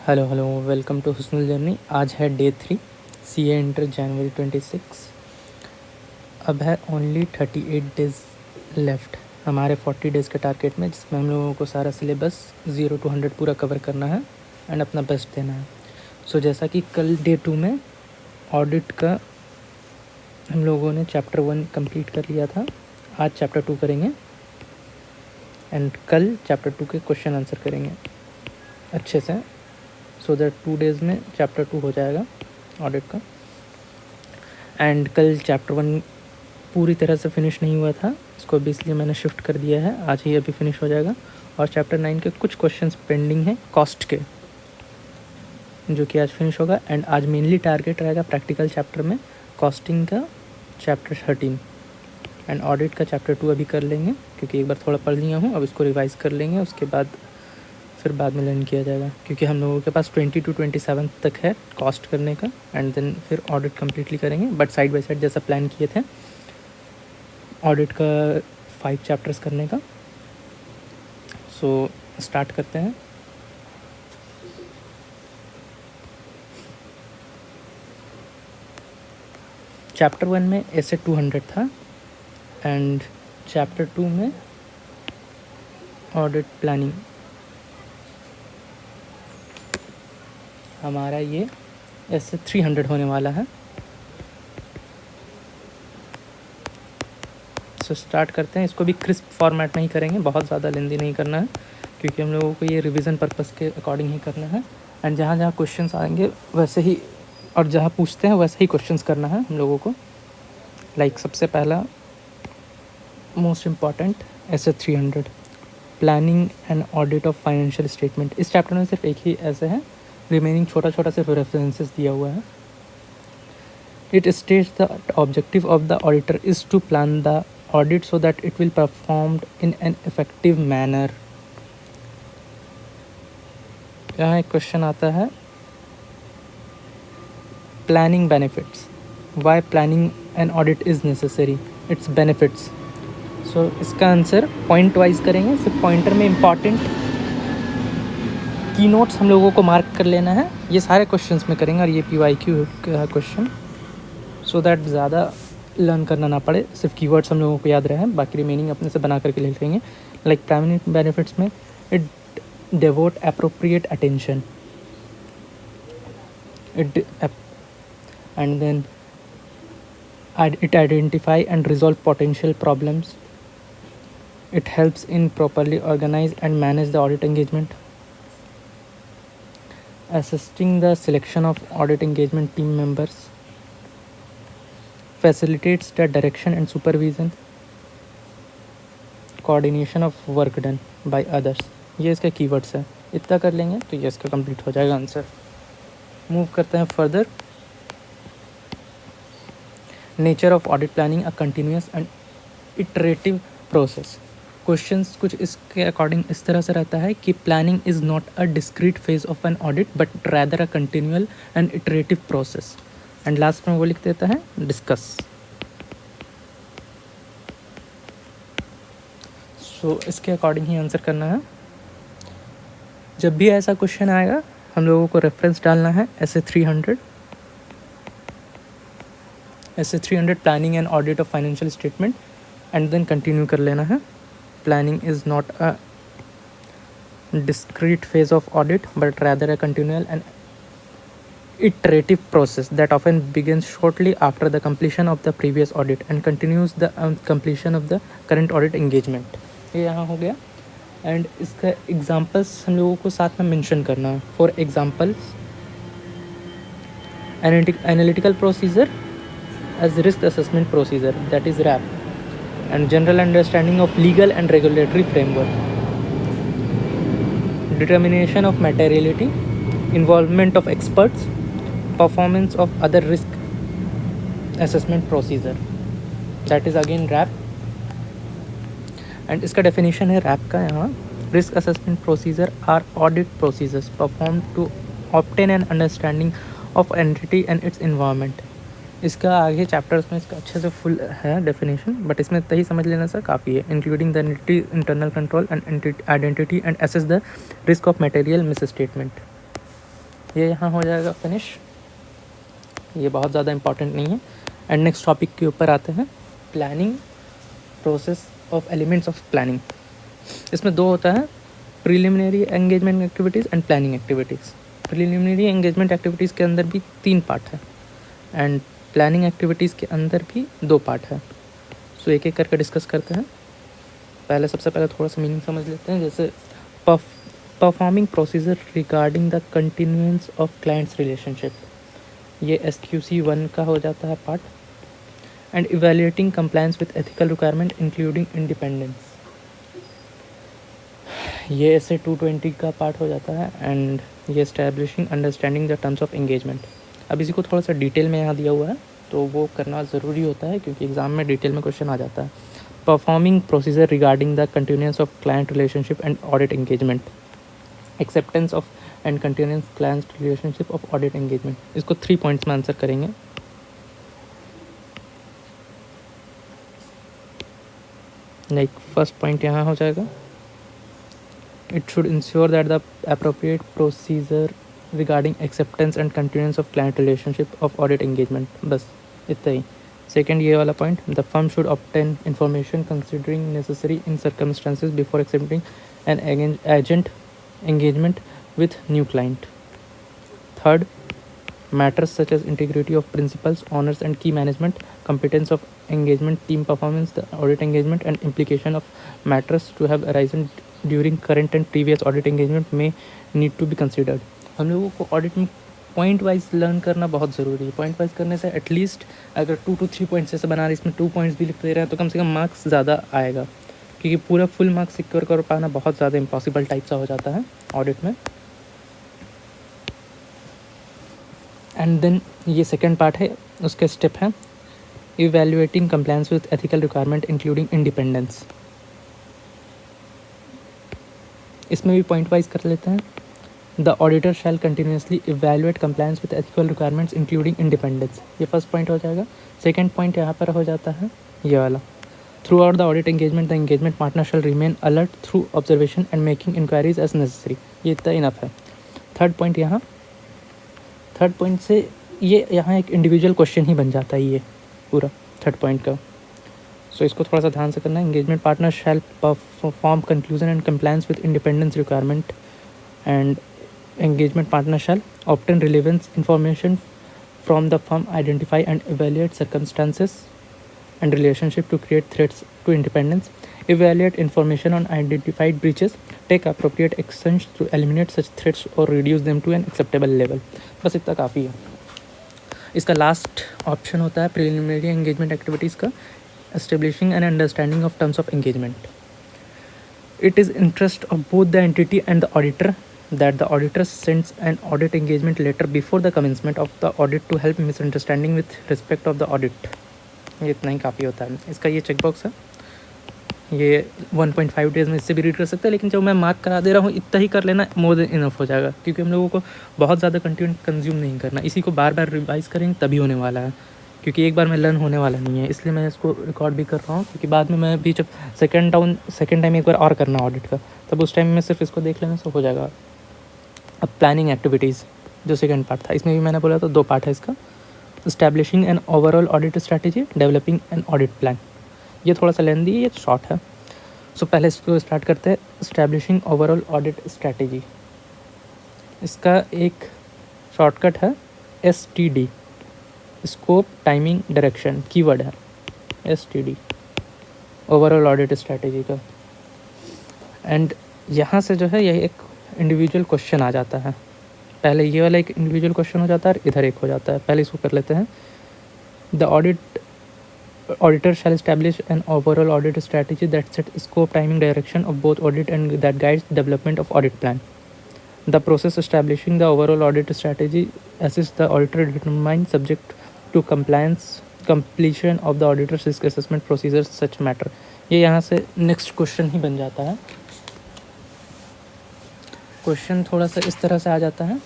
Hello welcome to Husnul journey. आज है day 3 CA inter जनवरी 26। अब है ओनली 38 डेज़ लेफ़्ट हमारे 40 डेज़ के टारगेट में, जिसमें हम लोगों को सारा सिलेबस 0 to 100 पूरा कवर करना है एंड अपना बेस्ट देना है। सो जैसा कि कल डे 2 में ऑडिट का हम लोगों ने चैप्टर 1 कंप्लीट कर लिया था, आज चैप्टर 2 करेंगे एंड कल चैप्टर 2 के क्वेश्चन आंसर करेंगे अच्छे से। सो दैट 2 डेज़ में चैप्टर 2 हो जाएगा ऑडिट का। एंड कल चैप्टर 1 पूरी तरह से फिनिश नहीं हुआ था, इसको अभी इसलिए मैंने शिफ्ट कर दिया है, आज ही अभी फिनिश हो जाएगा। और चैप्टर 9 के कुछ क्वेश्चंस पेंडिंग हैं कॉस्ट के, जो कि आज फिनिश होगा। एंड आज मेनली टारगेट रहेगा प्रैक्टिकल चैप्टर में कॉस्टिंग का चैप्टर 13 एंड ऑडिट का चैप्टर 2 अभी कर लेंगे, क्योंकि एक बार थोड़ा पढ़ लिया हूँ, अब इसको रिवाइज़ कर लेंगे, उसके बाद फिर बाद में लर्न किया जाएगा, क्योंकि हम लोगों के पास 20 to 27 तक है कॉस्ट करने का एंड देन फिर ऑडिट कम्प्लीटली करेंगे। बट साइड बाय साइड जैसा प्लान किए थे ऑडिट का 5 चैप्टर्स करने का। सो स्टार्ट करते हैं। चैप्टर 1 में ऐसे 200 था एंड चैप्टर 2 में ऑडिट प्लानिंग हमारा ये ऐसे 300 होने वाला है। सो स्टार्ट करते हैं। इसको भी क्रिस्प फॉर्मेट में ही करेंगे, बहुत ज़्यादा लेंदी नहीं करना है, क्योंकि हम लोगों को ये रिवीजन पर्पस के अकॉर्डिंग ही करना है। एंड जहाँ जहाँ क्वेश्चंस आएंगे वैसे ही, और जहाँ पूछते हैं वैसे ही क्वेश्चंस करना है हम लोगों को। लाइक सबसे पहला मोस्ट इम्पॉर्टेंट ऐसे 300 planning and audit of financial statement. इस चैप्टर में सिर्फ एक ही ऐसे है, रिमेनिंग छोटा छोटा सिर्फ रेफरेंसेस दिया हुआ है। It states the objective of the auditor is to plan the audit so that it will performed in an effective manner। यहाँ एक क्वेश्चन आता है, planning benefits, why planning an audit is necessary, it's benefits. So इसका answer point wise करेंगे, फिर pointer में important की notes हम लोगों को मार्क कर लेना है। ये सारे क्वेश्चंस में करेंगे और ये PYQ का क्वेश्चन, सो दैट ज़्यादा लर्न करना ना पड़े, सिर्फ कीवर्ड्स हम लोगों को याद रहे, बाकी रिमेनिंग अपने से बना करके लिख लेंगे। लाइक प्राइमरी बेनिफिट्स में it devote appropriate attention, and then it identify and resolve potential problems, it helps in properly organize and manage the audit engagement, assisting the selection of audit engagement team members, facilitates the direction and supervision, coordination of work done by others। ये इसका keywords है, इतना कर लेंगे तो ये इसका complete हो जाएगा आंसर। मूव करते हैं further. Nature of audit planning a continuous and iterative process. Questions कुछ इसके अकॉर्डिंग इस तरह से रहता है कि planning is not a discrete phase of an audit but rather a continual and iterative process. And last में वो लिख देता है डिस्कस। सो इसके अकॉर्डिंग ही आंसर करना है। जब भी ऐसा क्वेश्चन आएगा हम लोगों को रेफरेंस डालना है ऐसे 300 planning and audit of financial statement and then continue कर लेना है। Planning is not a discrete phase of audit but rather a continual and iterative process that often begins shortly after the completion of the previous audit and continues the completion of the current audit engagement। ये यहाँ हो गया। And इसका examples हम लोगों को साथ में मेंशन करना है। For examples analytical procedure as risk assessment procedure, that is RAP, and general understanding of legal and regulatory framework, determination of materiality, involvement of experts, performance of other risk assessment procedure, that is again RAP। And इसका definition है RAP का यहाँ, risk assessment procedure are audit procedures perform to obtain an understanding of entity and its environment. इसका आगे chapters में इसका अच्छे से फुल है डेफिनेशन, बट इसमें तही समझ लेना सर काफ़ी है। Including the entity internal control and identity and assess the risk of material miss statement. ये यहाँ हो जाएगा फिनिश, ये बहुत ज़्यादा इंपॉर्टेंट नहीं है। एंड नेक्स्ट टॉपिक के ऊपर आते हैं, planning process of elements of planning. इसमें दो होता है, preliminary engagement activities and planning activities. Preliminary engagement activities के अंदर भी 3 पार्ट है एंड प्लानिंग एक्टिविटीज़ के अंदर भी 2 पार्ट है। सो एक एक करके डिस्कस करते हैं। सबसे पहले थोड़ा सा मीनिंग समझ लेते हैं। जैसे performing procedure regarding the continuance of clients relationship, ये SQC1 का हो जाता है part. And evaluating compliance with ethical requirement including independence, ये ऐसे 220 का पार्ट हो जाता है। एंड ये establishing understanding the terms of engagement. अब इसी को थोड़ा सा डिटेल में यहाँ दिया हुआ है तो वो करना ज़रूरी होता है क्योंकि एग्ज़ाम में डिटेल में क्वेश्चन आ जाता है। Performing procedure regarding the continuance of client relationship and audit engagement, acceptance of and continuance client relationship of audit engagement. इसको 3 पॉइंट्स में आंसर करेंगे। लाइक फर्स्ट पॉइंट यहाँ हो जाएगा, it should ensure that the appropriate procedure regarding acceptance and continuance of client relationship of audit engagement, बस इतना ही। Second ये वाला point, the firm should obtain information considering necessary in circumstances before accepting an agent engagement with new client. Third, matters such as integrity of principles, honors and key management, competence of engagement, team performance, the audit engagement and implication of matters to have arisen during current and previous audit engagement may need to be considered. हम लोगों को audit में point wise learn करना बहुत ज़रूरी है। Point wise करने से एटलीस्ट अगर 2 to 3 पॉइंट्स जैसे बना रहे, इसमें 2 पॉइंट्स भी लिख दे रहे हैं तो कम से कम मार्क्स ज़्यादा आएगा, क्योंकि पूरा फुल मार्क्स सिक्योर कर पाना बहुत ज़्यादा इम्पॉसिबल टाइप सा हो जाता है ऑडिट में। एंड देन ये सेकेंड पार्ट है, उसके स्टेप हैं evaluating compliance with ethical requirement including independence. इसमें भी पॉइंट वाइज कर लेते हैं। The auditor shell continuously evaluate compliance with ethical requirements including independence, ये फर्स्ट पॉइंट हो जाएगा। सेकेंड पॉइंट यहाँ पर हो जाता है ये वाला, throughout the audit engagement the engagement partner shall remain alert through observation and making inquiries as necessary, ये इतना इनफ है। थर्ड पॉइंट यहाँ, थर्ड पॉइंट से ये यहाँ एक इंडिविजुअल क्वेश्चन ही बन जाता है ये पूरा थर्ड पॉइंट का। सो इसको थोड़ा सा ध्यान से करना है। Engagement partner shall perform conclusion and compliance with independence requirement and engagement partner shall obtain relevant information from the firm, identify and evaluate circumstances and relationship to create threats to independence, evaluate information on identified breaches, take appropriate actions to eliminate such threats or reduce them to an acceptable level। बस इतना काफ़ी है। इसका last option होता है preliminary engagement activities का, establishing and understanding of terms of engagement. It is interest of both the entity and the auditor that the auditor sends an audit engagement letter before the commencement of the audit to help misunderstanding with respect of the audit। ये इतना ही काफ़ी होता है। इसका ये check box है, ये 1.5 days में इससे भी रीड कर सकते हैं, लेकिन जब मैं मार्क करा दे रहा हूँ इतना ही कर लेना मोर देन इनफ हो जाएगा, क्योंकि हम लोगों को बहुत ज़्यादा कंटेंट कंज्यूम नहीं करना। इसी को बार बार रिवाइज़ करेंगे तभी होने वाला है, क्योंकि एक बार में लर्न होने वाला नहीं है। इसलिए मैं इसको रिकॉर्ड भी कर रहा हूँ, क्योंकि बाद में मैं भी जब सेकेंड टाइम एक बार और करना ऑडिट का, तब उस टाइम में सिर्फ इसको देख लेना से हो जाएगा। अब प्लानिंग एक्टिविटीज़ जो सेकंड पार्ट था, इसमें भी मैंने बोला तो 2 पार्ट है इसका, establishing N overall audit strategy, developing an audit plan. ये थोड़ा सा लेंदी है, ये शॉर्ट है। सो पहले इसको स्टार्ट करते हैं। इस्टेब्लिशिंग ओवरऑल ऑडिट स्ट्रैटेजी, इसका एक शॉर्टकट है STD, scope timing direction, keyword है STD, ओवरऑल ऑडिट स्ट्रैटेजी का। एंड यहाँ से जो है यह एक इंडिविजुअल क्वेश्चन आ जाता है। पहले ये वाला एक इंडिविजुअल क्वेश्चन हो जाता है, इधर एक हो जाता है। पहले इसको कर लेते हैं। The auditor shall establish an overall audit strategy that set scope timing direction of both audit and that guides development of audit plan. The process establishing the overall audit strategy assist the auditor determine subject to compliance completion of the auditor's risk assessment procedures such matter. ये यहाँ से next question ही बन जाता है। Question थोड़ा सा इस तरह से आ जाता है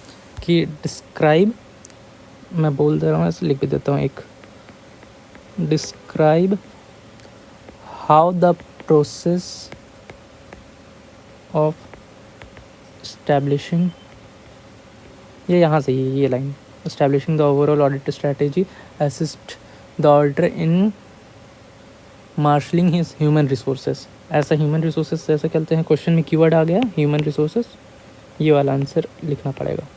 कि डिस्क्राइब, मैं बोल दे रहा हूँ ऐसे लिख भी देता हूँ एक, describe how the process of establishing ये यहाँ से ये line, establishing the overall audit strategy, assist the auditor in marshalling his human resources. ऐसा ह्यूमन रिसोर्सेज जैसे कहते हैं, क्वेश्चन में कीवर्ड आ गया ह्यूमन रिसोर्सेज, ये वाला आंसर लिखना पड़ेगा।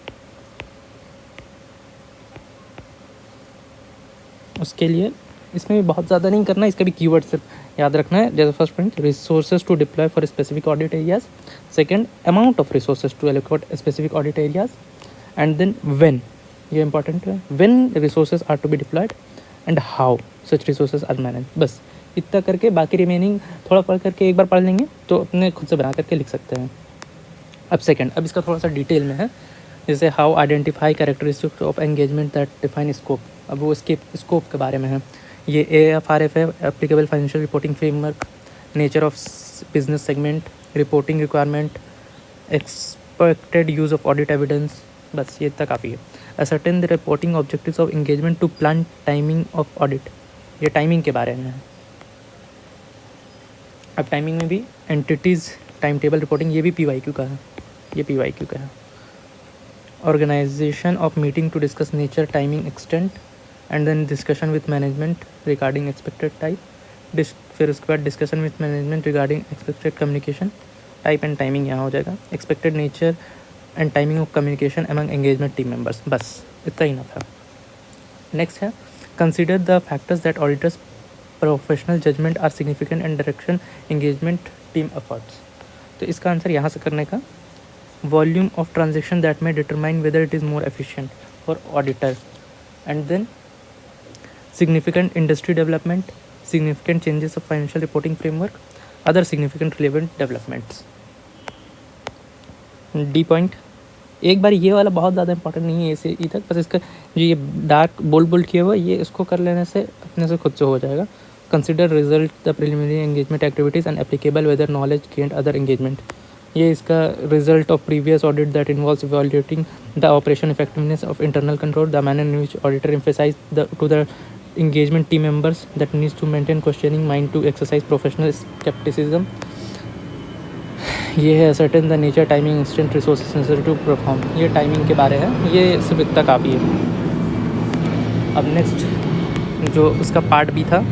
उसके लिए इसमें भी बहुत ज़्यादा नहीं करना, इसका भी कीवर्ड सिर्फ याद रखना है। जैसे first point, resources to deploy for specific audit areas, second amount of resources to allocate specific audit areas, and then when, ये इंपॉर्टेंट है, when resources are to be deployed and how such resources are manage. बस इतना करके बाकी remaining थोड़ा पढ़ करके एक बार पढ़ लेंगे तो अपने खुद से बना करके लिख सकते हैं। अब सेकंड, अब इसका थोड़ा सा डिटेल में है, जैसे how identify characteristics of engagement that define scope. अब वो इसके स्कोप के बारे में है। ये AFRF है, applicable financial reporting framework, nature of business segment, reporting requirement, expected use of audit evidence. बस ये इतना काफ़ी है। Ascertain the reporting objectives of engagement to plan timing of audit, ये टाइमिंग के बारे में है। अब टाइमिंग में भी एंटिटीज़ टाइम टेबल रिपोर्टिंग, ये भी PYQ का है, ये PYQ का है। Organization of meeting to discuss nature, timing, extent, and then discussion with management regarding expected type. फिर उसके बाद discussion with management regarding expected communication type and timing यहाँ हो जाएगा। Expected nature and timing of communication among engagement team members, बस इतना ही enough है। नेक्स्ट है, consider the factors that auditor's professional judgement are significant and direction engagement team efforts. तो इसका आंसर यहाँ से करने का, वॉल्यूम ऑफ ट्रांजेक्शन दैट में determine whether it is more efficient for auditor, and then significant industry development, significant changes of financial reporting framework, other significant relevant developments. D point, एक बार ये वाला बहुत ज़्यादा इंपॉर्टेंट नहीं है इसे इधर, बस इसका जो ये डार्क बोल्ड किया हुआ ये इसको कर लेने से अपने से खुद से हो जाएगा। Consider result the preliminary engagement activities and applicable whether knowledge gained other engagement. ये इसका result of previous audit that involves evaluating the operation effectiveness of internal control, the manner in which auditor emphasize to the engagement team members that needs to maintain questioning mind to exercise professional skepticism. ये है ascertain the nature, timing, instant resources necessary to perform, ये timing के बारे है, ये सिर्फ इतना काफ़ी है। अब नेक्स्ट जो उसका पार्ट भी था,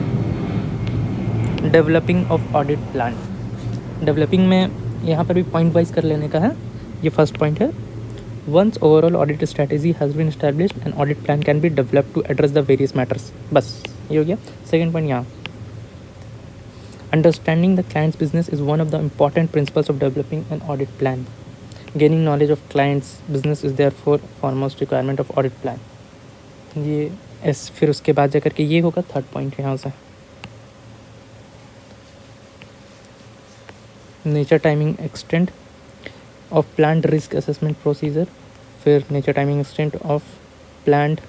developing of audit plan. Developing में यहाँ पर भी पॉइंट वाइज कर लेने का है। ये फर्स्ट पॉइंट है, Once overall audit strategy has been established, an audit plan can be developed to address the various matters. बस ये हो गया। सेकेंड पॉइंट यहाँ, understanding the client's business is one of the important principles of developing an audit plan. Gaining knowledge of client's business is there for foremost requirement of audit plan. ये एस, फिर उसके बाद जाकर के ये होगा थर्ड पॉइंट यहाँ से, nature, timing, extent of planned risk assessment procedure, फिर nature, timing, extent of planned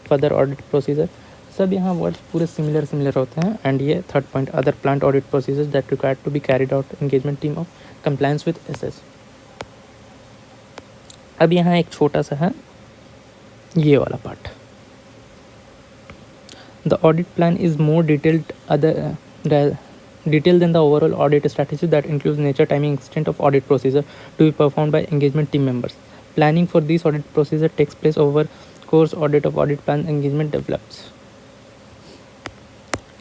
further audit procedure. सब यहाँ वर्ड्स पूरे सिमिलर होते हैं। एंड ये third point, other planned audit procedures that required to be carried out engagement team of compliance with SS। अब यहाँ एक छोटा सा है ये वाला part, the audit plan is more detailed than the overall audit strategy that includes nature, timing, extent of audit procedure to be performed by engagement team members. Planning for these audit procedure takes place over course audit of audit plan engagement develops.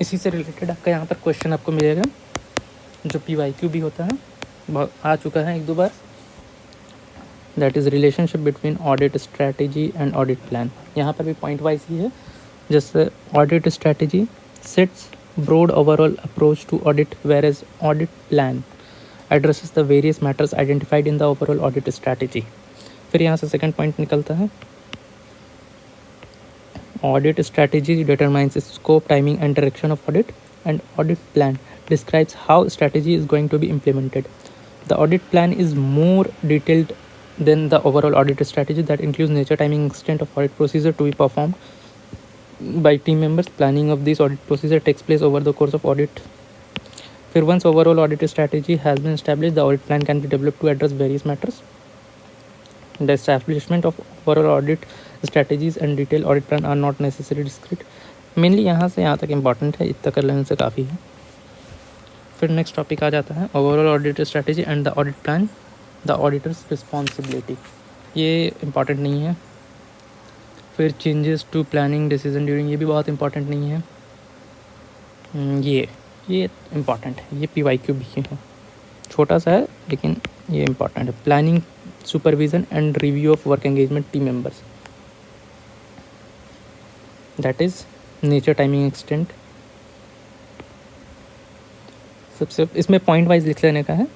इसी से related आपका यहाँ पर question आपको मिलेगा जो PYQ भी होता है, बहुत आ चुका है एक दो बार, that is relationship between audit strategy and audit plan. यहाँ पर भी पॉइंट वाइज ही है, जैसे audit strategy sets broad overall approach to audit, whereas audit plan addresses the various matters identified in the overall audit strategy. फिर यहाँ से second point निकलता है, audit strategy determines scope, timing and direction of audit, and audit plan describes how strategy is going to be implemented. The audit plan is more detailed than the overall audit strategy that includes nature, timing, extent of audit procedure to be performed by team members. Planning of this audit procedure takes place over the course of audit. फिर once overall audit strategy has been established, the audit plan can be developed to address various matters. The establishment of overall audit strategies and detailed audit plan are not necessarily discrete. Mainly यहाँ से यहाँ तक important है, इतना कर लेने से काफ़ी है। फिर नेक्स्ट टॉपिक आ जाता है overall audit strategy and the audit plan, the auditor's responsibility. ये इम्पॉर्टेंट नहीं है, फिर changes to planning decision during, ये भी बहुत इंपॉर्टेंट नहीं है। ये इम्पॉर्टेंट है, ये PYQ भी है, छोटा सा है लेकिन ये इम्पॉर्टेंट है। Planning supervision and review of work engagement team members, that is nature timing extent. सबसे इसमें पॉइंट वाइज लिख लेने का है।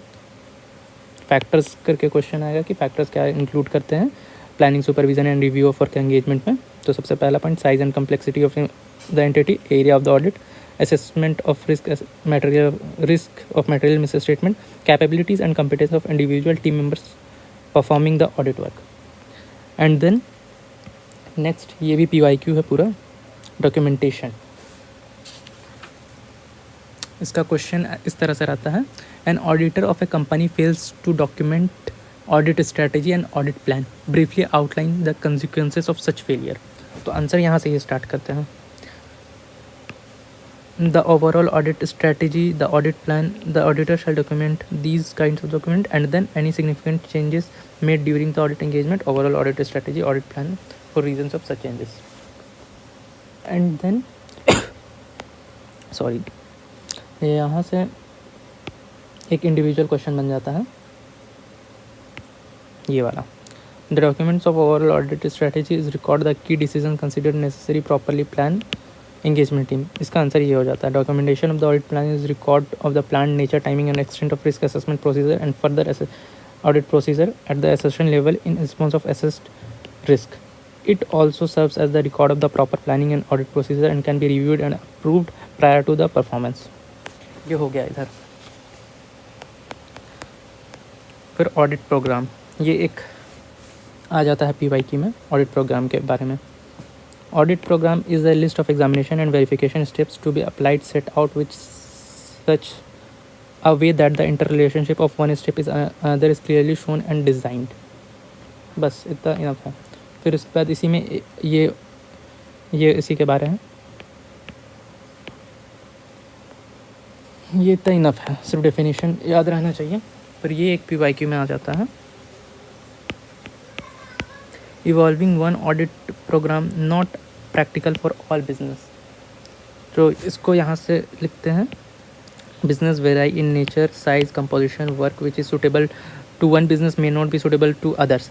फैक्टर्स करके क्वेश्चन आएगा कि फैक्टर्स क्या इंक्लूड करते हैं planning supervision and review of work engagement में। तो सबसे पहला point, size and complexity of the entity, area of the audit, assessment of risk of material misstatement, capabilities and competence of individual team members performing the audit work. And then next, ये भी PYQ है पूरा, documentation। इसका question इस तरह से रहता है, an auditor of a company fails to document audit strategy and audit plan, briefly outline the consequences of such failure। तो आंसर यहाँ से ये स्टार्ट करते हैं। The overall audit strategy, the audit plan, the auditor shall document these kinds of document, and then any significant changes made during the audit engagement, overall audit strategy, audit plan for reasons of such changes। And then sorry, यहाँ से एक individual question बन जाता है, ये वाला। The documents of overall audit strategy is record the key decision considered necessary, properly plan engagement team। इसका answer ये हो जाता है, documentation of the audit plan is record of the plan nature timing and extent of risk assessment procedure and further audit procedure at the assertion level in response of assessed risk. It also serves as the record of the proper planning and audit procedure and can be reviewed and approved prior to the performance. ये हो गया इधर। फिर audit programme, ये एक आ जाता है PYQ में ऑडिट प्रोग्राम के बारे में। Audit program is a list of examination and verification steps to be applied, set out with such a way that the interrelationship of one step is another is clearly shown and designed। बस इतना enough है। फिर उसके बाद इसी में ये इसी के बारे में, ये इतना इनफ है, सिर्फ डेफिनेशन याद रहना चाहिए। फिर ये एक PYQ में आ जाता है, evolving one audit program not practical for all business. तो इसको यहाँ से लिखते हैं, business vary in nature, size, composition, work which is suitable to one business may not be suitable to others,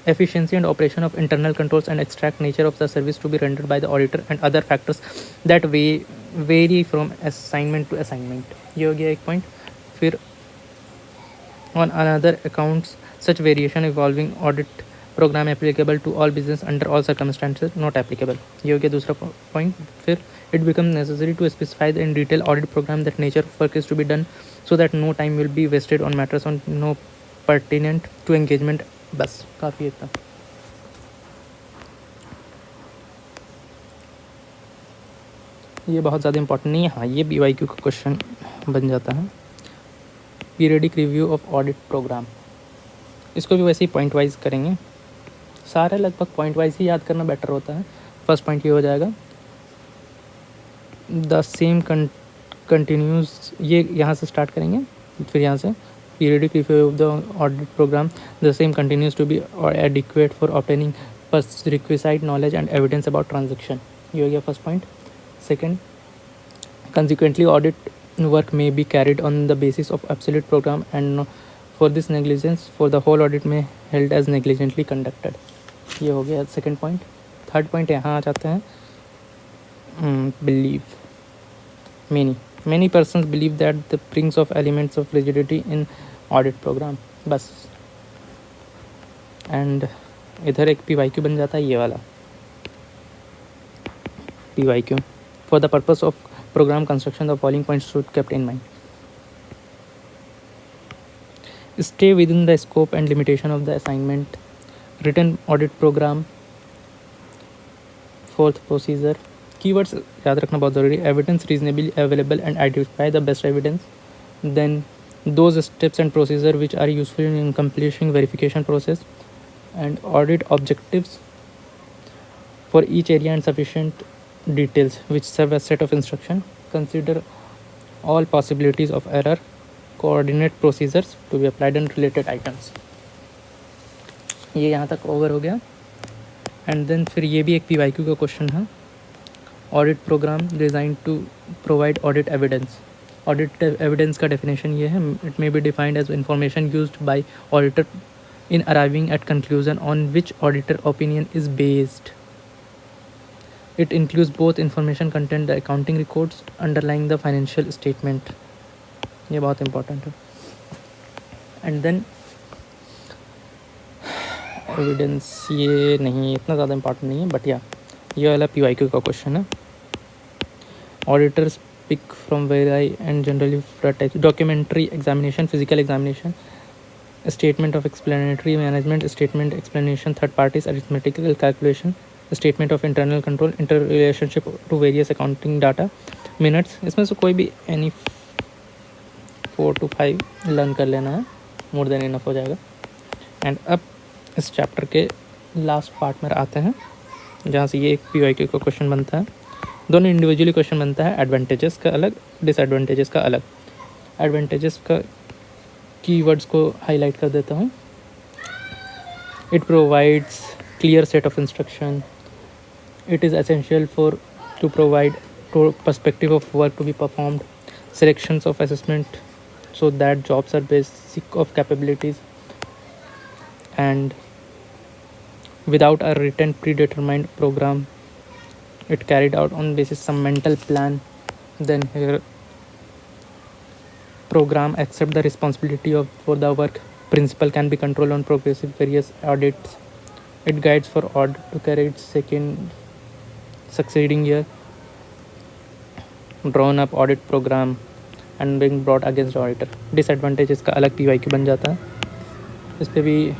efficiency and operation of internal controls and abstract nature of the service to be rendered by the auditor and other factors that vary from assignment to assignment। ये हो गया एक point. फिर on another accounts such variation involving audit program applicable to all business under all circumstances not applicable। ये हो गया दूसरा point. फिर it becomes necessary to specify in detail audit program that nature of work is to be done so that no time will be wasted on matters on no pertinent to engagement। बस काफ़ी इतना। ये बहुत ज़्यादा important नहीं है, हाँ ये PYQ का क्वेश्चन बन जाता है। Periodic review of audit program, इसको भी वैसे ही पॉइंट वाइज करेंगे, सारे लगभग पॉइंट वाइज ही याद करना बेटर होता है। फर्स्ट पॉइंट ये हो जाएगा, द सेम कंटिन्यूज, ये यहाँ से स्टार्ट करेंगे। फिर यहाँ से periodic review of the audit programme, the same continues to be adequate for obtaining requisite knowledge and evidence about transaction. ये हो गया first point. Second, consequently audit work में be carried on the basis of absolute programme and for this negligence for the whole audit में held as negligently conducted. ये हो गया second point. Third point यहाँ आ जाते हैं, believe many persons believe that the brings of elements of rigidity in audit program। बस and इधर एक PYQ बन जाता है, ये वाला PYQ for the purpose of program construction the following points should kept in mind। Stay within the scope and limitation of the assignment, written audit program। Fourth, procedure. Keywords याद रखना बहुत ज़रूरी है, evidence reasonably available and identify the best evidence, then those steps and procedure which are useful in completing verification process and audit objectives for each area and sufficient details which serve as set of instruction, consider all possibilities of error, coordinate procedures to be applied on related items। ये यहाँ तक over हो गया। And then फिर ये भी एक PYQ का क्वेश्चन है, audit program design to provide audit evidence. Audit evidence का डेफिनेशन ये है, it may be defined as information used by auditor in arriving at conclusion on which auditor opinion is based. It includes both information content, the accounting records underlying the financial statement. ये बहुत important है. And then evidence ये नहीं, इतना ज़्यादा important नहीं है, but yeah ये वाला PYQ का question है. Auditors pick from variety and generally types: documentary examination, physical examination, statement of explanatory management, statement explanation, third parties, arithmetical calculation, statement of internal control, interrelationship to various accounting data, minutes. इसमें से कोई भी any 4 to 5 learn कर लेना है, more than enough हो जाएगा. And अब इस चैप्टर के लास्ट पार्ट में आते हैं, जहाँ से ये एक PYQ का क्वेश्चन बनता है. दोनों इंडिविजुअली क्वेश्चन बनता है, एडवांटेजेस का अलग, डिसएडवांटेजेस का अलग. एडवांटेजेस का कीवर्ड्स को हाईलाइट कर देता हूँ. It provides clear set of instruction. It is essential for to provide perspective of work to be performed. Selections of assessment so that jobs are basic of capabilities, and without a written predetermined program, it carried out on basis some mental plan. Then here program accept the responsibility of for the work. Principal can be controlled on progressive various audits. It guides for audit to carry its second succeeding year. Drawn up audit program and being brought against auditor. Disadvantage इसका अलग PYQ बन जाता है. इस पर भी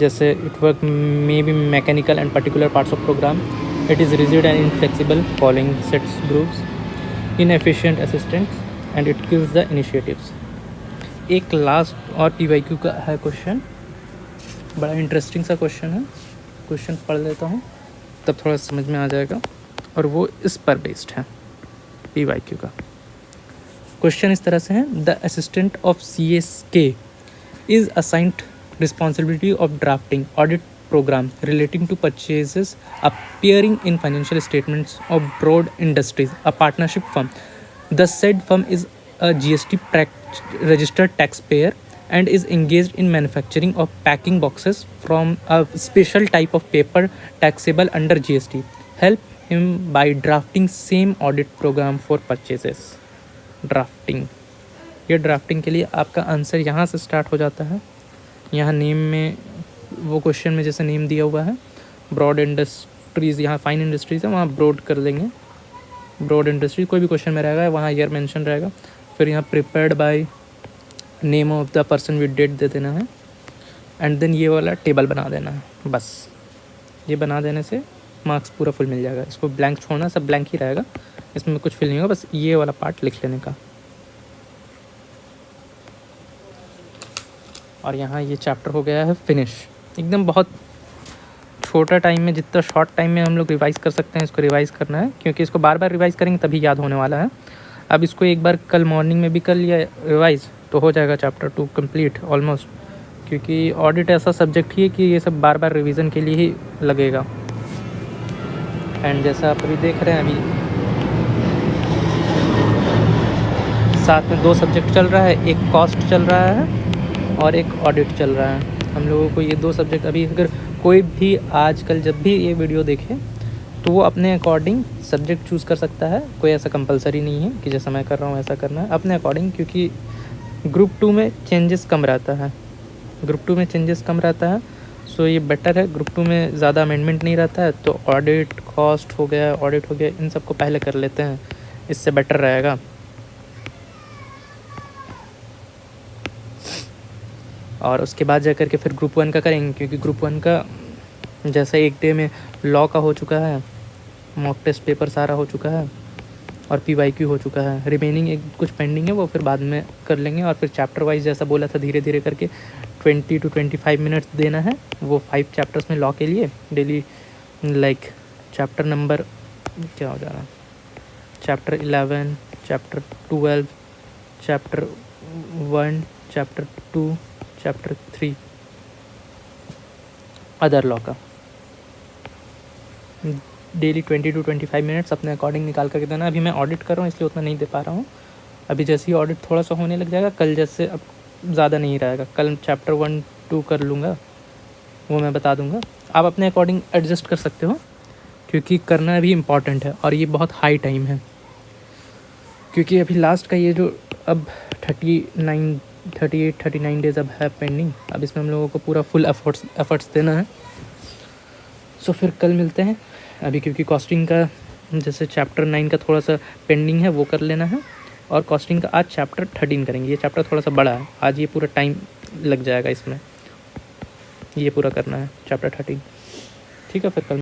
जैसे it work may be mechanical and particular parts of program. It is rigid and inflexible following sets groups. Inefficient assistants and it kills the initiatives. एक लास्ट और PYQ का है क्वेश्चन, बड़ा इंटरेस्टिंग सा क्वेश्चन है. क्वेश्चन पढ़ लेता हूँ तब थोड़ा समझ में आ जाएगा, और वो इस पर बेस्ड है PYQ का. क्वेश्चन इस तरह से है, the assistant of CSK is assigned responsibility of drafting audit program relating to purchases appearing in financial statements of Broad Industries, a partnership firm. The said firm is a GST registered taxpayer and is engaged in manufacturing of packing boxes from a special type of paper taxable under GST. Help him by drafting same audit program for purchases. Drafting, ये drafting के लिए आपका answer यहाँ से start हो जाता है. यहाँ नेम में वो क्वेश्चन में जैसे नेम दिया हुआ है ब्रॉड इंडस्ट्रीज़, यहाँ फाइन इंडस्ट्रीज़ है, वहाँ ब्रॉड कर देंगे. ब्रॉड इंडस्ट्री कोई भी क्वेश्चन में रहेगा वहाँ ईयर मेंशन रहेगा. फिर यहाँ prepared by name of the person with date दे देना है. एंड देन ये वाला टेबल बना देना है. बस ये बना देने से मार्क्स पूरा फुल मिल जाएगा. इसको ब्लैंक छोड़ना, सब ब्लैंक ही रहेगा, इसमें कुछ फिल नहीं होगा, बस ये वाला पार्ट लिख लेने का. और यहाँ ये चैप्टर हो गया है फिनिश. एकदम बहुत छोटा टाइम में, जितना शॉर्ट टाइम में हम लोग रिवाइज़ कर सकते हैं इसको रिवाइज़ करना है, क्योंकि इसको बार बार रिवाइज़ करेंगे तभी याद होने वाला है. अब इसको एक बार कल मॉर्निंग में भी कर लिया रिवाइज़ तो हो जाएगा चैप्टर 2 कंप्लीट ऑलमोस्ट, क्योंकि ऑडिट ऐसा सब्जेक्ट ही है कि ये सब बार बार रिवीजन के लिए ही लगेगा. एंड जैसा आप अभी देख रहे हैं, अभी साथ में 2 सब्जेक्ट चल रहा है, एक कॉस्ट चल रहा है और एक ऑडिट चल रहा है. हम लोगों को ये 2 सब्जेक्ट, अभी अगर कोई भी आजकल जब भी ये वीडियो देखे तो वो अपने अकॉर्डिंग सब्जेक्ट चूज़ कर सकता है. कोई ऐसा कंपलसरी नहीं है कि जैसा मैं कर रहा हूँ ऐसा करना है, अपने अकॉर्डिंग, क्योंकि ग्रुप 2 में चेंजेस कम रहता है. ग्रुप 2 में चेंजेस कम रहता है, सो ये बेटर है. ग्रुप 2 में ज़्यादा अमेंडमेंट नहीं रहता है, तो ऑडिट, कॉस्ट हो गया, ऑडिट हो गया, इन सबको पहले कर लेते हैं, इससे बेटर रहेगा. और उसके बाद जा कर के फिर ग्रुप 1 का करेंगे, क्योंकि ग्रुप 1 का जैसा एक डे में लॉ का हो चुका है, मॉक टेस्ट पेपर सारा हो चुका है और PYQ हो चुका है. रिमेनिंग एक कुछ पेंडिंग है, वो फिर बाद में कर लेंगे. और फिर चैप्टर वाइज जैसा बोला था धीरे धीरे करके 20 to 25 मिनट्स देना है, वो 5 चैप्टर्स में लॉ के लिए डेली. लाइक चैप्टर नंबर क्या हो जा रहा है, chapter 11, chapter 12, chapter 1, chapter 2, chapter 3 other law का. डेली 20 to 25 मिनट्स अपने अकॉर्डिंग निकाल करके देना। अभी मैं ऑडिट कर रहा हूँ इसलिए उतना नहीं दे पा रहा हूँ। अभी जैसे ही ऑडिट थोड़ा सा होने लग जाएगा, कल जैसे अब ज़्यादा नहीं रहेगा, कल चैप्टर 1-2 कर लूँगा, वो मैं बता दूँगा। आप अपने अकॉर्डिंग एडजस्ट कर सकते हो, क्योंकि करना भी इम्पॉर्टेंट है और ये बहुत हाई टाइम है। क्योंकि अभी लास्ट का ये जो अब 38-39 डेज़ अब है पेंडिंग, अब इसमें हम लोगों को पूरा फुल एफर्ट्स देना है। सो फिर कल मिलते हैं। अभी क्योंकि कॉस्टिंग का जैसे चैप्टर 9 का थोड़ा सा पेंडिंग है, वो कर लेना है, और कॉस्टिंग का आज चैप्टर 13 करेंगे। ये चैप्टर थोड़ा सा बड़ा है, आज ये पूरा टाइम लग जाएगा इसमें, ये पूरा करना है चैप्टर 13। ठीक है, फिर कल